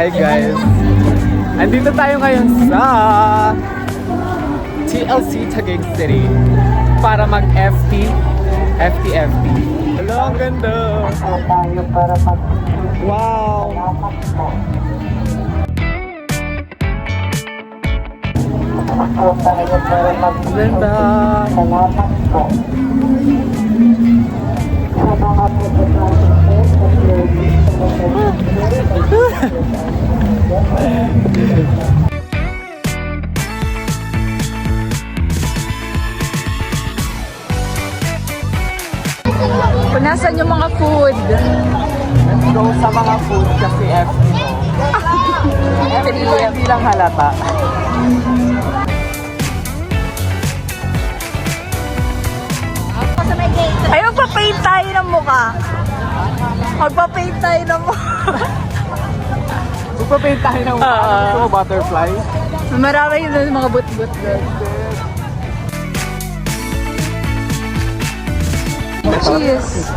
Hey guys, andito tayo ngayon sa TLC Taguig City para mag-FT. Hello, ang ganda! Wow! Ganda! Nasaan yung mga food? Let's go sa mga food kasi FT mo. FT ko hindi lang halata. Ay, magpa-paint tayo ng mukha. Magpa-paint tayo ng mukha. Magpa-paint tayo ng gusto mo butterfly. Marami yun mga but-but. Cheese.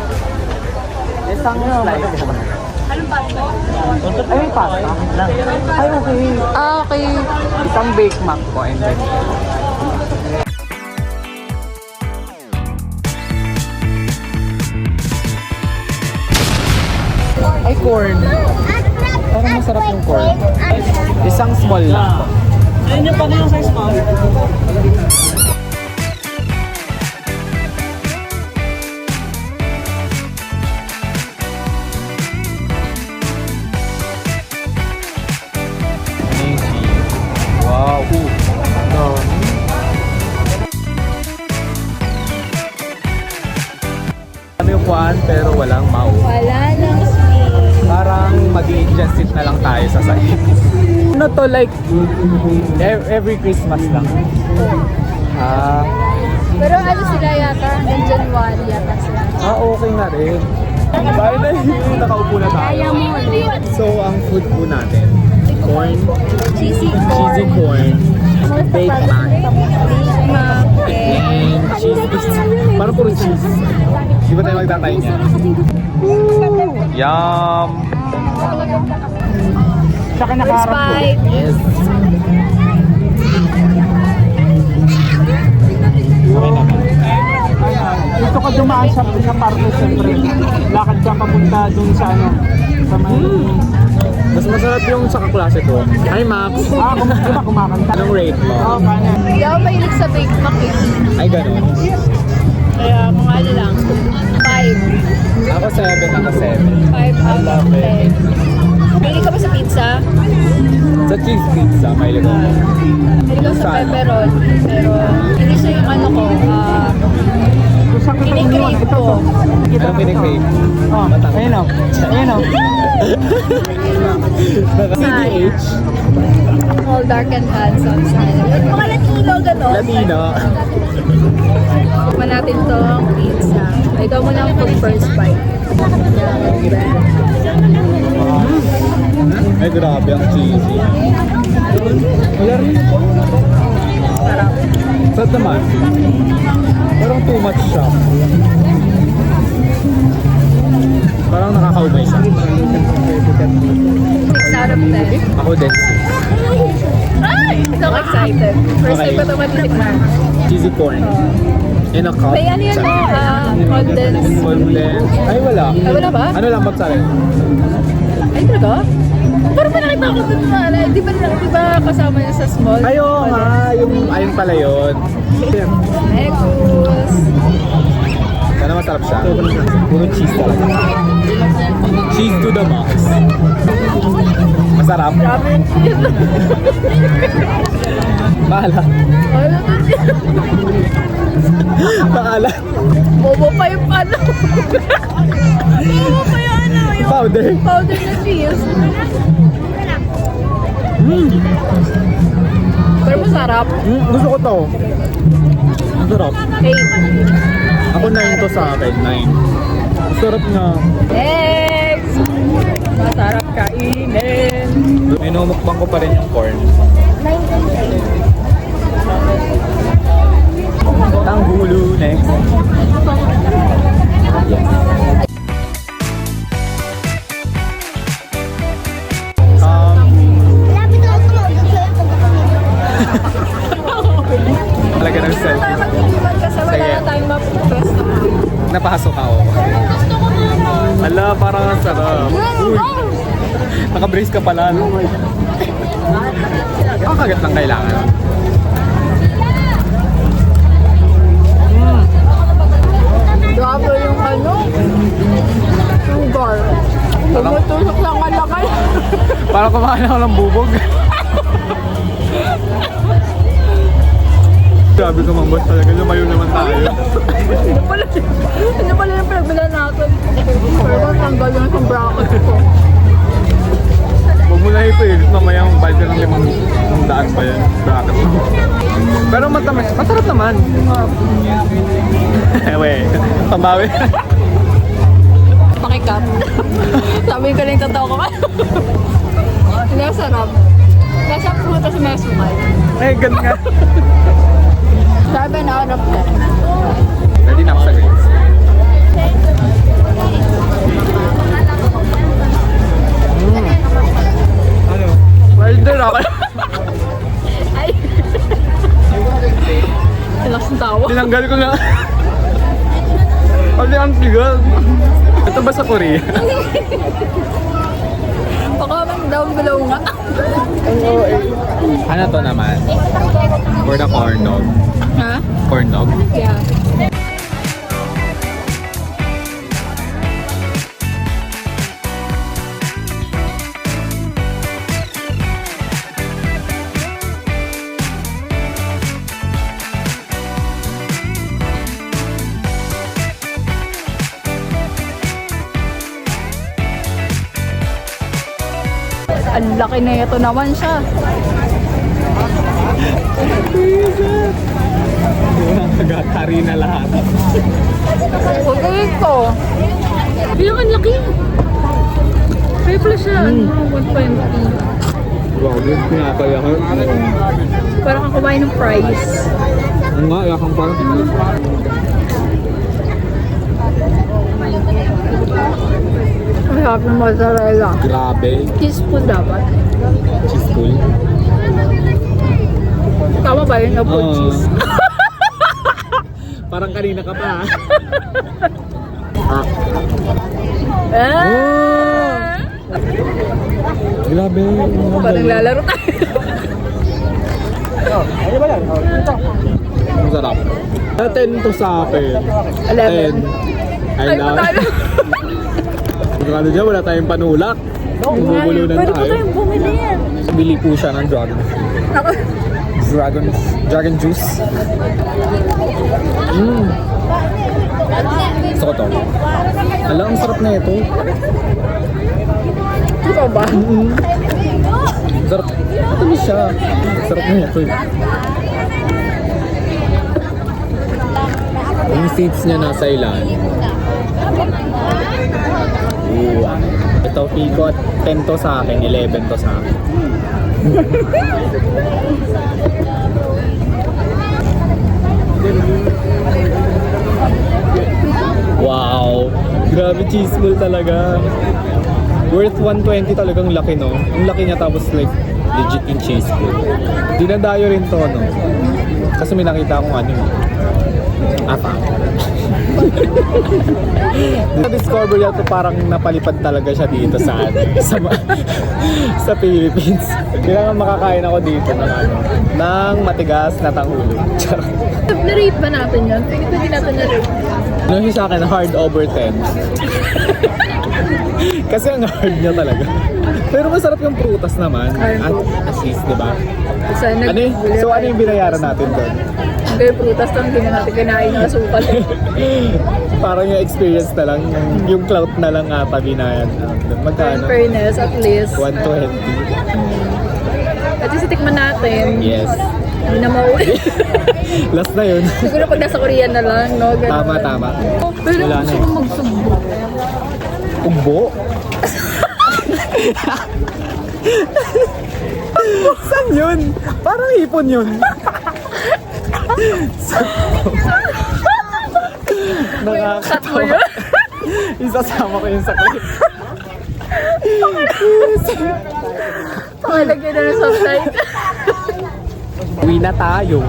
Isang slice. Anong pasta? Ay, may pasta. Ay, okay. Ah, okay. Isang baked mac po and then ay, corn. Parang masarap yung corn. Isang small lang. Ayun yung paano yung size mo? Wow. No. Kami upuan pero walang mau. Wala lang space. Parang mag-i-just sit na lang tayo sa sahig. Ano to, like every Christmas lang. Ah, Pero ano sila yata? Hanggang January yata sila. okay na rin. Finally, nakaupo na tayo. So, ang food po natin, corn, Cheesy cheesy corn, baked mac, and cheese. Parang puro cheese. Di ba tayo magtatay niya? Yum! Saka nakaharap ko. Sprite. Yes! Okay naman. Gusto ko dumaan sa parke, siyempre. Lakad ka papunta dun sa ano. Sa may... Mas masarap yung sa kaklase ko. Hi, Max! Di ba kumakanta? Anong rate mo? Oo, paano? Hindi ako mahilig sa baked mac eh. Ay, ganun. Kaya mga ano lang. 5. Ako 7, ako 7. 5 out of 10. Mahilig ka ba sa pizza? Sa cheese pizza, may ligaw mo. Mahilig ako sa pepperoni. Pero hindi siya yung ano ko. Sa Kinikrave ko. Anong pinikrave? Oh, ayun o. Ayun o. CDH? All dark and handsome sana. Mga Latino, gano'n. Latino. Tikman natin tong pizza. Ikaw muna ang first bite. Ay, grabe ang cheesy. Wala rin. Sarap. Sad naman. Parang too much siya. Parang nakakaumay siya. 6 out of 10. Ako din. Ito ako excited. First time ko ito matitikman. Cheesy corn. In a cup. May ano yun no? Condensed. Condensed. Ay, wala. Ay, wala ba? Ano lang mozzarella? Ay, talaga? Parang pa nakita ko dun na. Di ba kasama yun sa small? Ayo nga. Ayun pala yun. Egos. Sana masarap siya. Puro cheese talaga. Cheese to the max. Masarap. Grabe yung cheese. Bahala. Ano to cheese? Bahala. Bobo pa yung ano. Bobo pa yung ano. Yung Powder. powder na cheese. Pero masarap. Gusto ko to. Masarap. Hey. Ako 9 to sa akin. 9. Masarap nga. Eggs! Masarap kainin. Minumukbang ko pa rin yung corn. Tanghulu next. napasok ako. Ala, parang ang sarap. Uy, naka-brace ka pala, no? Ang kagat lang kailangan. Grabe yung ano. Sugar. Tumutusok lang kalakal. Parang kumain ako ng bubog. Grabe ka mambas talaga, lumayo naman tayo. Ano pala yung pinagbilan natin? Pero tanggal yung isang bracket ko. Huwag mo na ipilit, mamaya ang bayad ka ng 500 pa yan. Bracket mo. Pero matamis, masarap naman. Ewe, pambawi. Pakikat. Sabi ko lang yung totoo ko. Hindi, sarap. Nasa prutas may sumay. Eh, ganun nga. Sabi na out of 10. Ready na ako sa grades. Ano? Wilder ako. Ay! Lakas ng tawa. Tinanggal ko na. Kasi ang sigal. Ito ba sa Korea? Paka-comment down below nga. Ano to naman? For the corn dog. Ha? Corn dog? Yeah. Ang laki na ito naman siya. Nagkakari na lahat. Okay ko. Bilang ang laki. Kaya pala siya, 120. Grabe, pinakaya ka. Parang kang kumain ng fries. Ang nga, yakang parang. Ay, harap ng mozzarella. Grabe. Teaspoon dapat. Cheese cool. Tama ba yun? Opo, Oo. cheese. Parang kanina ka pa. Ah. Ah! Grabe. Parang lalaro tayo. Ang sarap. 10 to sa akin. 11. 10. I love. Ano dyan, wala tayong panulak. Bumubulunan Pwede po tayo. tayong bumili yan. Bili po siya ng dragon. Ako. Dragon juice. Gusto ko to. Alam, ang sarap na ito. Ikaw ba? Sarap. Ano siya? Sarap na ito eh. Yung seeds niya nasa ilalim. Ooh. Ito, Pico, 10 to sa akin, 11 to sa akin. Wow! Grabe, cheese ball talaga. Worth 120 talagang laki, no? Ang laki niya tapos like legit yung cheese ball. Dinadayo rin to, no? Kasi may nakita akong ano eh. Apa. Na-discover niya to parang napalipad talaga siya dito sa sa Philippines. Kailangan makakain ako dito ng matigas na tanghuli. Charot. Na-rate ba natin yun? Pwede natin na-rate. Ano yung sa akin, hard over 10. Kasi ang hard niya talaga. Pero masarap yung prutas naman. At least, di ba? Ano so ano yung binayaran natin doon? Kaya prutas lang, hindi na natin kinain ng asukal. Parang yung experience na lang, yung clout na lang ata binayan. In Magkano? fairness, at least. 120. At least itikman natin. Yes. Hindi na mauwi. Last na yun. Siguro pag nasa Korea na lang, no? Ganun. Tama, tama. Pero Wala gusto na ko eh. magsugbo. Ugbo? Saan yun? Parang hipon yun. Nakakatawa. Isasama ko yun sa clip. Pakalagyan na ng soft light. Uwi na tayo.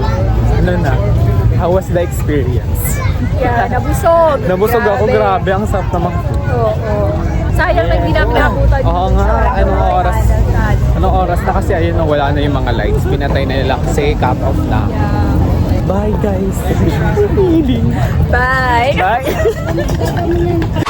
Ano na? How was the experience? Yeah, nabusog. Nabusog ako, grabe. Ang sarap naman. Oo. Sayang na hindi namin nakabutan. Oo nga, anong oras? Anong oras na kasi ayun na wala na yung mga lights. Pinatay na nila kasi cut off na. Bye guys. Bye! Bye.